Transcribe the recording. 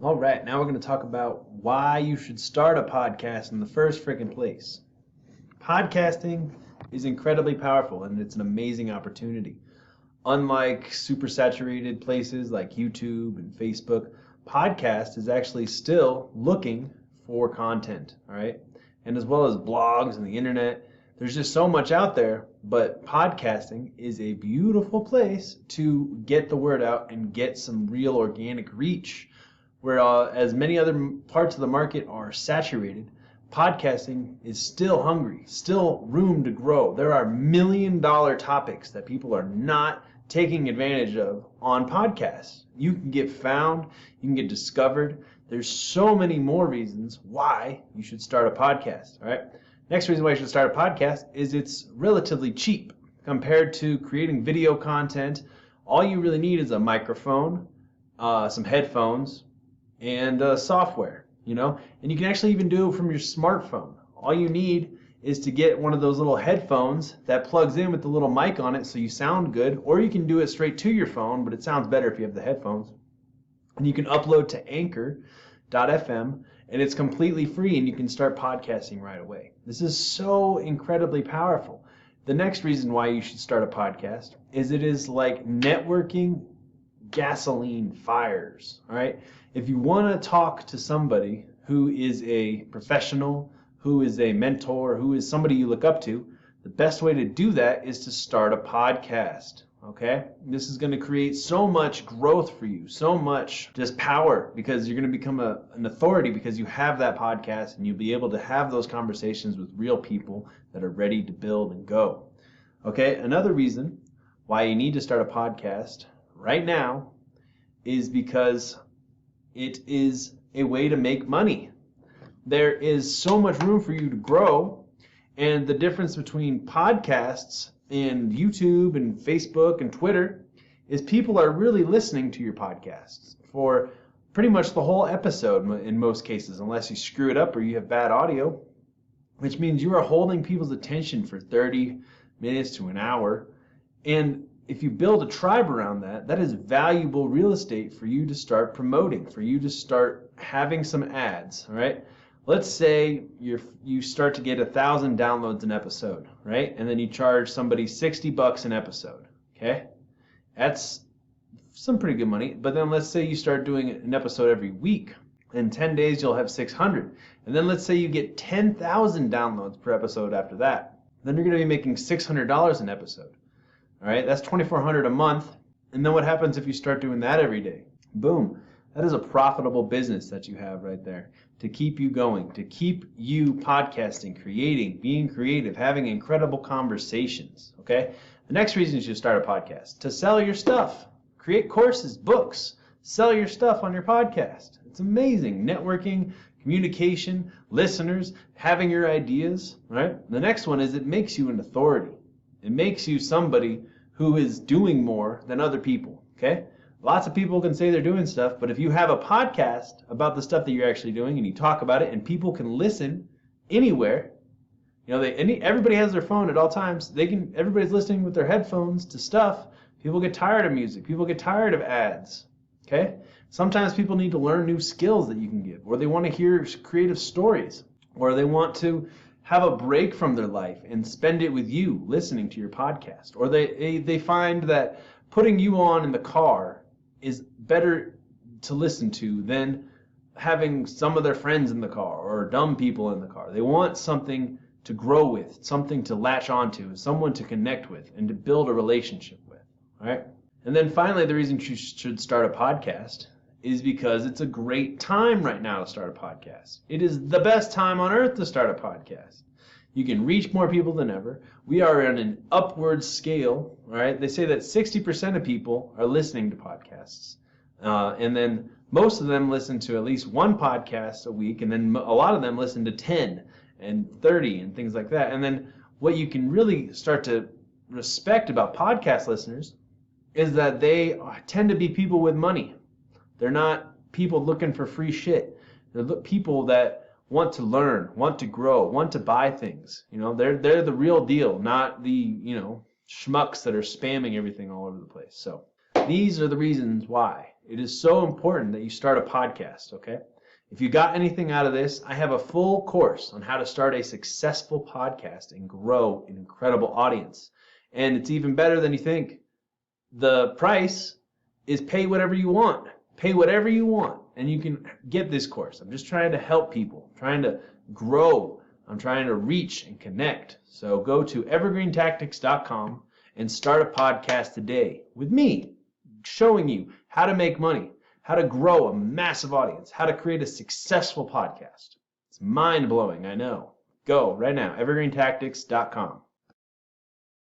All right, now we're going to talk about why you should start a podcast in the first freaking place. Podcasting is incredibly powerful and it's an amazing opportunity. Unlike super saturated places like YouTube and Facebook, podcast is actually still looking for content, all right? And as well as blogs and the internet, there's just so much out there, but podcasting is a beautiful place to get the word out and get some real organic reach. Whereas many other parts of the market are saturated, podcasting is still hungry, still room to grow. There are million-dollar topics that people are not taking advantage of on podcasts. You can get found, you can get discovered. There's so many more reasons why you should start a podcast, all right? Next reason why you should start a podcast is it's relatively cheap compared to creating video content. All you really need is a microphone, some headphones, and software, and you can actually even do it from your smartphone. All you need is to get one of those little headphones that plugs in with the little mic on it so you sound good, or you can do it straight to your phone, but it sounds better if you have the headphones. And you can upload to Anchor.fm, and it's completely free, and you can start podcasting right away. This is so incredibly powerful. The next reason why you should start a podcast is it is like networking gasoline fires, all right? If you want to talk to somebody who is a professional, who is a mentor, who is somebody you look up to, the best way to do that is to start a podcast, okay? This is going to create so much growth for you, so much just power, because you're going to become an authority because you have that podcast, and you'll be able to have those conversations with real people that are ready to build and go, okay? Another reason why you need to start a podcast right now is because it is a way to make money. There is so much room for you to grow, and the difference between podcasts and YouTube and Facebook and Twitter is people are really listening to your podcasts for pretty much the whole episode in most cases, unless you screw it up or you have bad audio, which means you are holding people's attention for 30 minutes to an hour. And if you build a tribe around that, that is valuable real estate for you to start promoting, for you to start having some ads, all right? Let's say you start to get 1,000 downloads an episode, right? And then you charge somebody $60 an episode, okay? That's some pretty good money. But then let's say you start doing an episode every week. In 10 days, you'll have 600. And then let's say you get 10,000 downloads per episode after that. Then you're going to be making $600 an episode. All right, that's $2,400 a month. And then what happens if you start doing that every day? Boom. That is a profitable business that you have right there to keep you going, to keep you podcasting, creating, being creative, having incredible conversations, okay? The next reason you should start a podcast, to sell your stuff, create courses, books, sell your stuff on your podcast. It's amazing. Networking, communication, listeners, having your ideas, right? The next one is it makes you an authority. It makes you somebody who is doing more than other people, okay? Lots of people can say they're doing stuff, but if you have a podcast about the stuff that you're actually doing and you talk about it and people can listen anywhere, everybody has their phone at all times. Everybody's listening with their headphones to stuff. People get tired of music. People get tired of ads, okay? Sometimes people need to learn new skills that you can give, or they want to hear creative stories, or they want to have a break from their life and spend it with you listening to your podcast. Or they find that putting you on in the car is better to listen to than having some of their friends in the car or dumb people in the car. They want something to grow with, something to latch onto, someone to connect with and to build a relationship with. All right? And then finally, the reason you should start a podcast is because it's a great time right now to start a podcast. It is the best time on earth to start a podcast. You can reach more people than ever. We are on an upward scale, all right? They say that 60% of people are listening to podcasts. And then most of them listen to at least one podcast a week, and then a lot of them listen to 10 and 30 and things like that. And then what you can really start to respect about podcast listeners is that they tend to be people with money. They're not people looking for free shit. They're people that want to learn, want to grow, want to buy things. They're the real deal, not the, schmucks that are spamming everything all over the place. So these are the reasons why It is so important that you start a podcast, okay? If you got anything out of this, I have a full course on how to start a successful podcast and grow an incredible audience. And it's even better than you think. The price is pay whatever you want. Pay whatever you want, and you can get this course. I'm just trying to help people, trying to grow. I'm trying to reach and connect. So go to evergreentactics.com and start a podcast today with me, showing you how to make money, how to grow a massive audience, how to create a successful podcast. It's mind-blowing, I know. Go right now, evergreentactics.com.